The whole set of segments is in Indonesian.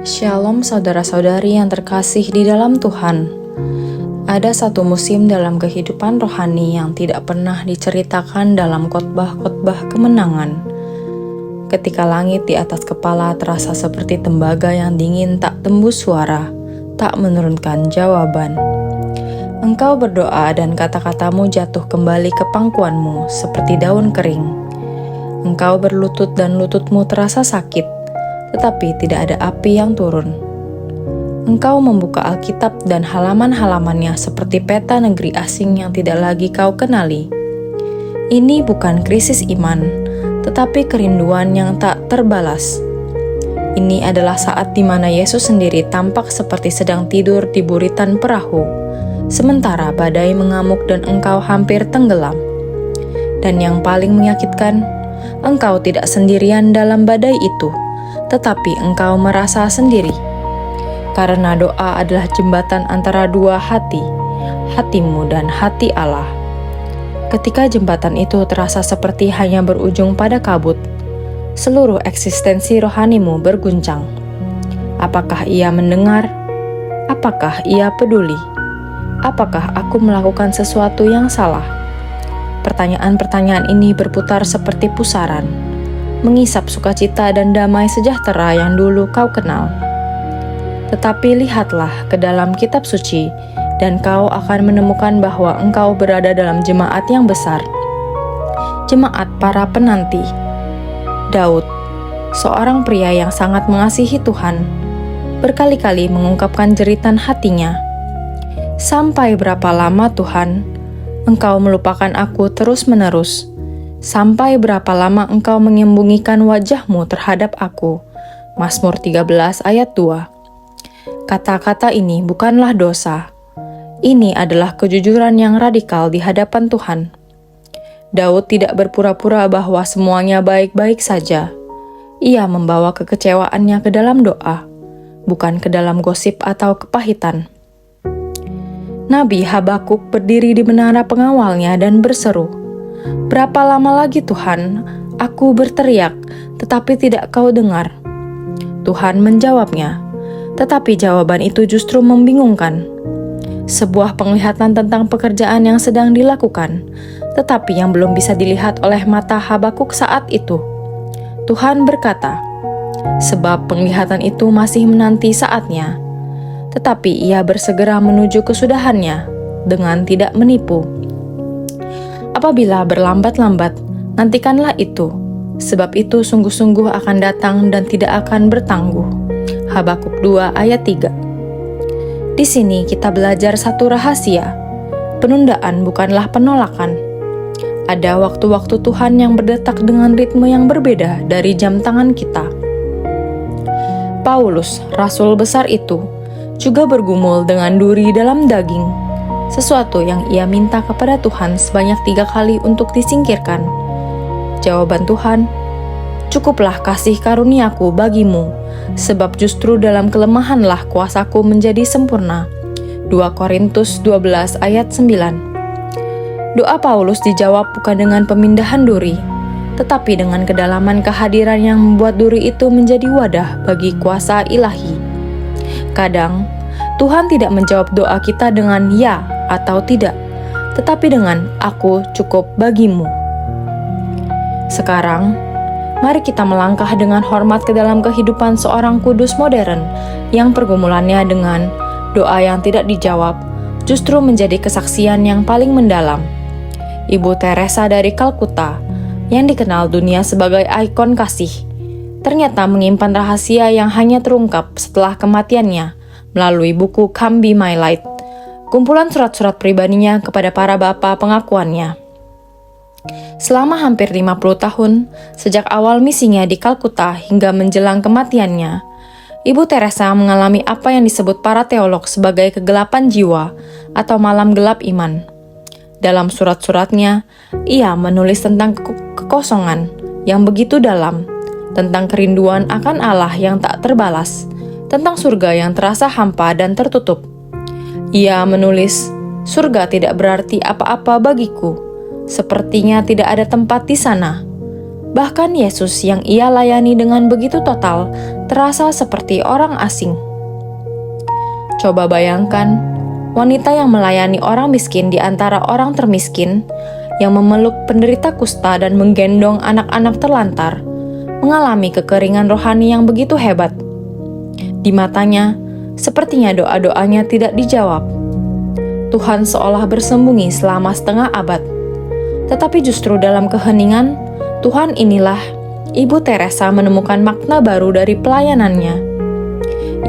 Shalom saudara-saudari yang terkasih di dalam Tuhan. Ada satu musim dalam kehidupan rohani yang tidak pernah diceritakan dalam khotbah-khotbah kemenangan. Ketika langit di atas kepala terasa seperti tembaga yang dingin tak tembus suara, tak menurunkan jawaban. Engkau berdoa dan kata-katamu jatuh kembali ke pangkuanmu seperti daun kering. Engkau berlutut dan lututmu terasa sakit, tetapi tidak ada api yang turun. Engkau membuka Alkitab dan halaman-halamannya seperti peta negeri asing yang tidak lagi kau kenali. Ini bukan krisis iman, tetapi kerinduan yang tak terbalas. Ini adalah saat di mana Yesus sendiri tampak seperti sedang tidur di buritan perahu, sementara badai mengamuk dan engkau hampir tenggelam. Dan yang paling menyakitkan, engkau tidak sendirian dalam badai itu, tetapi engkau merasa sendiri. Karena doa adalah jembatan antara dua hati, hatimu dan hati Allah. Ketika jembatan itu terasa seperti hanya berujung pada kabut, seluruh eksistensi rohanimu berguncang. Apakah ia mendengar? Apakah ia peduli? Apakah aku melakukan sesuatu yang salah? Pertanyaan-pertanyaan ini berputar seperti pusaran, mengisap sukacita dan damai sejahtera yang dulu kau kenal. Tetapi lihatlah ke dalam kitab suci, dan kau akan menemukan bahwa engkau berada dalam jemaat yang besar, jemaat para penanti. Daud, seorang pria yang sangat mengasihi Tuhan, berkali-kali mengungkapkan jeritan hatinya. Sampai berapa lama Tuhan, Engkau melupakan aku terus-menerus? Sampai berapa lama engkau menyembunyikan wajahmu terhadap aku? Mazmur 13 ayat 2. Kata-kata ini bukanlah dosa. Ini adalah kejujuran yang radikal di hadapan Tuhan. Daud tidak berpura-pura bahwa semuanya baik-baik saja. Ia membawa kekecewaannya ke dalam doa, bukan ke dalam gosip atau kepahitan. Nabi Habakuk berdiri di menara pengawalnya dan berseru, "Berapa lama lagi Tuhan, aku berteriak, tetapi tidak kau dengar?" Tuhan menjawabnya, tetapi jawaban itu justru membingungkan. Sebuah penglihatan tentang pekerjaan yang sedang dilakukan, tetapi yang belum bisa dilihat oleh mata Habakuk saat itu. Tuhan berkata, "Sebab penglihatan itu masih menanti saatnya, tetapi ia bersegera menuju kesudahannya dengan tidak menipu. Apabila berlambat-lambat, nantikanlah itu, sebab itu sungguh-sungguh akan datang dan tidak akan bertangguh." Habakuk 2 ayat 3. Di sini kita belajar satu rahasia. Penundaan bukanlah penolakan. Ada waktu-waktu Tuhan yang berdetak dengan ritme yang berbeda dari jam tangan kita. Paulus, rasul besar itu, juga bergumul dengan duri dalam daging, sesuatu yang ia minta kepada Tuhan sebanyak 3 kali untuk disingkirkan. Jawaban Tuhan, "Cukuplah kasih karuniaku bagimu, sebab justru dalam kelemahanlah kuasaku menjadi sempurna." 2 Korintus 12 ayat 9. Doa Paulus dijawab bukan dengan pemindahan duri, tetapi dengan kedalaman kehadiran yang membuat duri itu menjadi wadah bagi kuasa ilahi. Kadang, Tuhan tidak menjawab doa kita dengan ya atau tidak, tetapi dengan "aku cukup bagimu." Sekarang, mari kita melangkah dengan hormat ke dalam kehidupan seorang kudus modern yang pergumulannya dengan doa yang tidak dijawab justru menjadi kesaksian yang paling mendalam. Ibu Teresa dari Kalkuta, yang dikenal dunia sebagai ikon kasih, ternyata menyimpan rahasia yang hanya terungkap setelah kematiannya melalui buku Come Be My Light, kumpulan surat-surat pribadinya kepada para bapa pengakuannya. Selama hampir 50 tahun, sejak awal misinya di Kalkuta hingga menjelang kematiannya, Ibu Teresa mengalami apa yang disebut para teolog sebagai kegelapan jiwa atau malam gelap iman. Dalam surat-suratnya, ia menulis tentang kekosongan yang begitu dalam, tentang kerinduan akan Allah yang tak terbalas, tentang surga yang terasa hampa dan tertutup. Ia menulis, "Surga tidak berarti apa-apa bagiku. Sepertinya tidak ada tempat di sana. Bahkan Yesus yang ia layani dengan begitu total terasa seperti orang asing. Coba bayangkan, wanita yang melayani orang miskin di antara orang termiskin, yang memeluk penderita kusta dan menggendong anak-anak terlantar, mengalami kekeringan rohani yang begitu hebat. Di matanya, sepertinya doa-doanya tidak dijawab. Tuhan seolah bersembunyi selama setengah abad. Tetapi justru dalam keheningan, Tuhan inilah Ibu Teresa menemukan makna baru dari pelayanannya.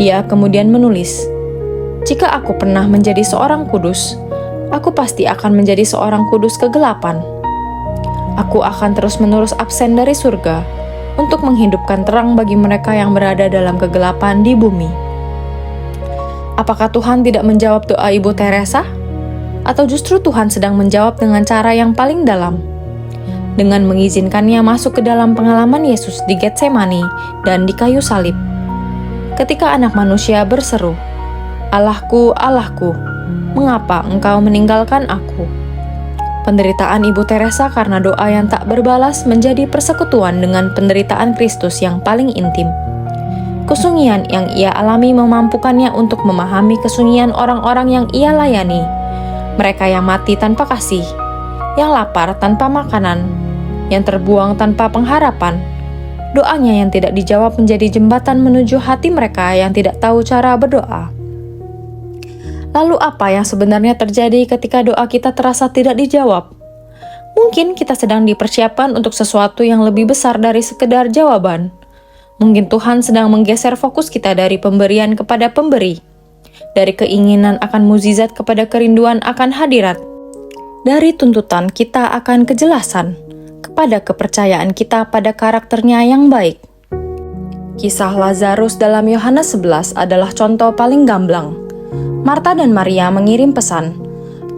Ia kemudian menulis, "Jika aku pernah menjadi seorang kudus, aku pasti akan menjadi seorang kudus kegelapan. Aku akan terus-menerus absen dari surga untuk menghidupkan terang bagi mereka yang berada dalam kegelapan di bumi." Apakah Tuhan tidak menjawab doa Ibu Teresa? Atau justru Tuhan sedang menjawab dengan cara yang paling dalam, dengan mengizinkannya masuk ke dalam pengalaman Yesus di Getsemani dan di kayu salib. Ketika Anak Manusia berseru, "Allahku, Allahku, mengapa Engkau meninggalkan aku?" Penderitaan Ibu Teresa karena doa yang tak berbalas menjadi persekutuan dengan penderitaan Kristus yang paling intim. Kesunyian yang ia alami memampukannya untuk memahami kesunyian orang-orang yang ia layani. Mereka yang mati tanpa kasih, yang lapar tanpa makanan, yang terbuang tanpa pengharapan. Doanya yang tidak dijawab menjadi jembatan menuju hati mereka yang tidak tahu cara berdoa. Lalu apa yang sebenarnya terjadi ketika doa kita terasa tidak dijawab? Mungkin kita sedang dipersiapkan untuk sesuatu yang lebih besar dari sekedar jawaban. Mungkin Tuhan sedang menggeser fokus kita dari pemberian kepada pemberi, dari keinginan akan mukjizat kepada kerinduan akan hadirat, dari tuntutan kita akan kejelasan, kepada kepercayaan kita pada karakternya yang baik. Kisah Lazarus dalam Yohanes 11 adalah contoh paling gamblang. Marta dan Maria mengirim pesan,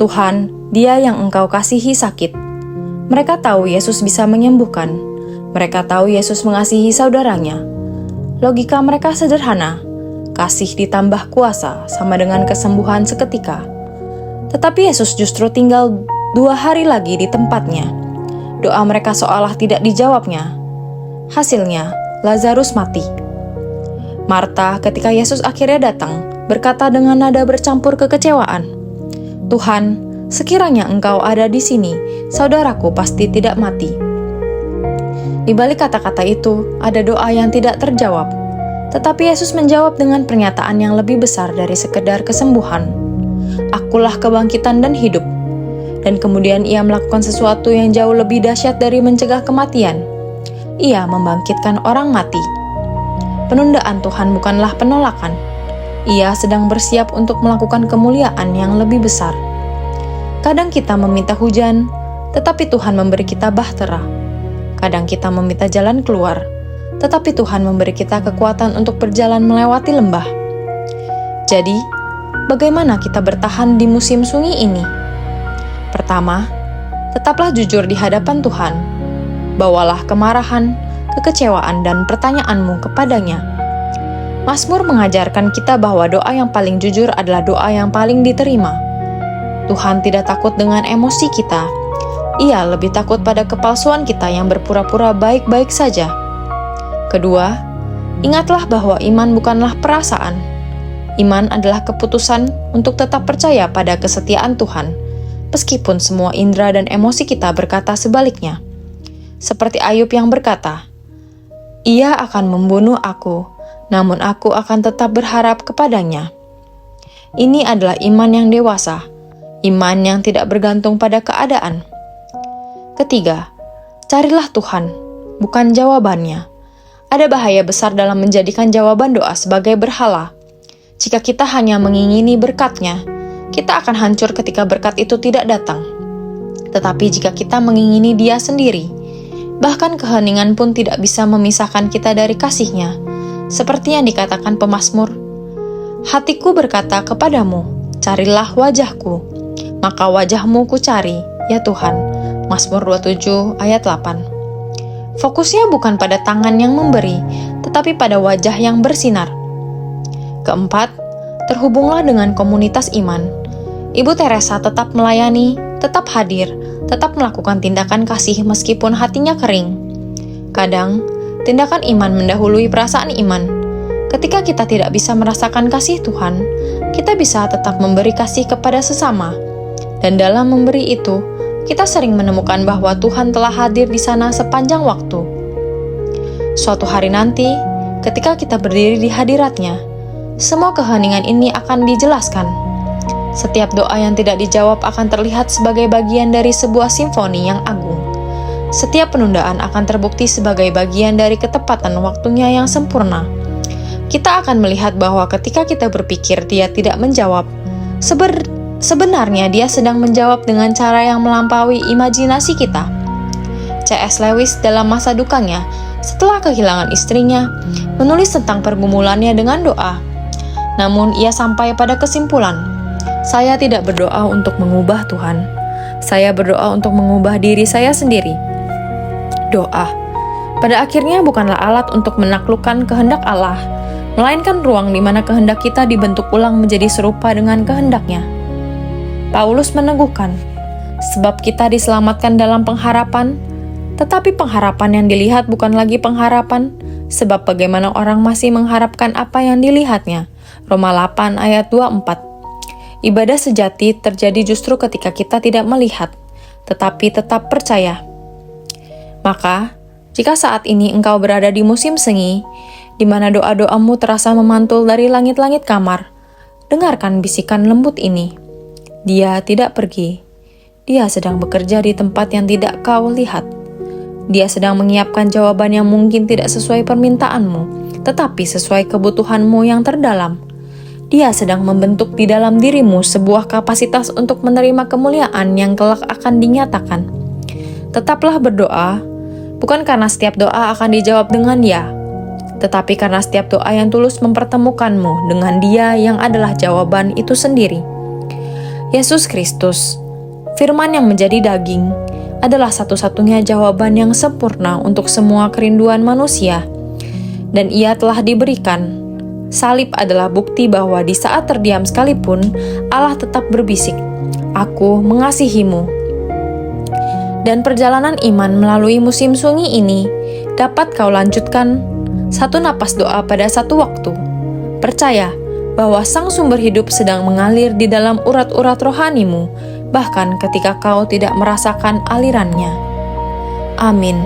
"Tuhan, dia yang Engkau kasihi sakit." Mereka tahu Yesus bisa menyembuhkan. Mereka tahu Yesus mengasihi saudaranya. Logika mereka sederhana. Kasih ditambah kuasa sama dengan kesembuhan seketika. Tetapi Yesus justru tinggal 2 hari lagi di tempatnya. Doa mereka seolah tidak dijawabnya. Hasilnya, Lazarus mati. Marta ketika Yesus akhirnya datang, berkata dengan nada bercampur kekecewaan, "Tuhan, sekiranya Engkau ada di sini, saudaraku pasti tidak mati." Di balik kata-kata itu, ada doa yang tidak terjawab. Tetapi Yesus menjawab dengan pernyataan yang lebih besar dari sekedar kesembuhan. "Akulah kebangkitan dan hidup." Dan kemudian ia melakukan sesuatu yang jauh lebih dahsyat dari mencegah kematian. Ia membangkitkan orang mati. Penundaan Tuhan bukanlah penolakan. Ia sedang bersiap untuk melakukan kemuliaan yang lebih besar. Kadang kita meminta hujan, tetapi Tuhan memberi kita bahtera. Kadang kita meminta jalan keluar, tetapi Tuhan memberi kita kekuatan untuk berjalan melewati lembah. Jadi, bagaimana kita bertahan di musim sunyi ini? Pertama, tetaplah jujur di hadapan Tuhan. Bawalah kemarahan, kekecewaan, dan pertanyaanmu kepadanya. Mazmur mengajarkan kita bahwa doa yang paling jujur adalah doa yang paling diterima. Tuhan tidak takut dengan emosi kita. Ia lebih takut pada kepalsuan kita yang berpura-pura baik-baik saja. Kedua, ingatlah bahwa iman bukanlah perasaan. Iman adalah keputusan untuk tetap percaya pada kesetiaan Tuhan, meskipun semua indera dan emosi kita berkata sebaliknya. Seperti Ayub yang berkata, "Ia akan membunuh aku, namun aku akan tetap berharap kepadanya." Ini adalah iman yang dewasa, iman yang tidak bergantung pada keadaan. Ketiga, carilah Tuhan, bukan jawabannya. Ada bahaya besar dalam menjadikan jawaban doa sebagai berhala. Jika kita hanya mengingini berkat-Nya, kita akan hancur ketika berkat itu tidak datang. Tetapi jika kita mengingini Dia sendiri, bahkan keheningan pun tidak bisa memisahkan kita dari kasih-Nya. Seperti yang dikatakan pemazmur, "Hatiku berkata kepadamu, carilah wajah-Ku, maka wajah-Mu ku cari, ya Tuhan." Mazmur 27 ayat 8. Fokusnya bukan pada tangan yang memberi, tetapi pada wajah yang bersinar. Keempat, terhubunglah dengan komunitas iman. Ibu Teresa tetap melayani, tetap hadir, tetap melakukan tindakan kasih meskipun hatinya kering. Kadang, tindakan iman mendahului perasaan iman. Ketika kita tidak bisa merasakan kasih Tuhan, kita bisa tetap memberi kasih kepada sesama. Dan dalam memberi itu, kita sering menemukan bahwa Tuhan telah hadir di sana sepanjang waktu. Suatu hari nanti, ketika kita berdiri di hadirat-Nya, semua keheningan ini akan dijelaskan. Setiap doa yang tidak dijawab akan terlihat sebagai bagian dari sebuah simfoni yang agung. Setiap penundaan akan terbukti sebagai bagian dari ketepatan waktunya yang sempurna. Kita akan melihat bahwa ketika kita berpikir Dia tidak menjawab, sebenarnya Dia sedang menjawab dengan cara yang melampaui imajinasi kita. C.S. Lewis dalam masa dukanya, setelah kehilangan istrinya, menulis tentang pergumulannya dengan doa. Namun ia sampai pada kesimpulan, saya tidak berdoa untuk mengubah Tuhan. Saya berdoa untuk mengubah diri saya sendiri. Doa, pada akhirnya bukanlah alat untuk menaklukkan kehendak Allah, melainkan ruang di mana kehendak kita dibentuk ulang menjadi serupa dengan kehendak-Nya. Paulus meneguhkan, sebab kita diselamatkan dalam pengharapan, tetapi pengharapan yang dilihat bukan lagi pengharapan, sebab bagaimana orang masih mengharapkan apa yang dilihatnya. Roma 8 ayat 24. Ibadah sejati terjadi justru ketika kita tidak melihat, tetapi tetap percaya. Maka, jika saat ini engkau berada di musim sengit, di mana doa-doamu terasa memantul dari langit-langit kamar, dengarkan bisikan lembut ini. Dia tidak pergi. Dia sedang bekerja di tempat yang tidak kau lihat. Dia sedang menyiapkan jawaban yang mungkin tidak sesuai permintaanmu, tetapi sesuai kebutuhanmu yang terdalam. Dia sedang membentuk di dalam dirimu sebuah kapasitas untuk menerima kemuliaan yang kelak akan dinyatakan. Tetaplah berdoa, bukan karena setiap doa akan dijawab dengan ya, tetapi karena setiap doa yang tulus mempertemukanmu dengan Dia yang adalah jawaban itu sendiri. Yesus Kristus, firman yang menjadi daging, adalah satu-satunya jawaban yang sempurna untuk semua kerinduan manusia. Dan Ia telah diberikan. Salib adalah bukti bahwa di saat terdiam sekalipun, Allah tetap berbisik, "Aku mengasihimu." Dan perjalanan iman melalui musim sunyi ini dapat kau lanjutkan satu napas doa pada satu waktu. Percaya bahwa Sang Sumber Hidup sedang mengalir di dalam urat-urat rohanimu, bahkan ketika kau tidak merasakan alirannya. Amin.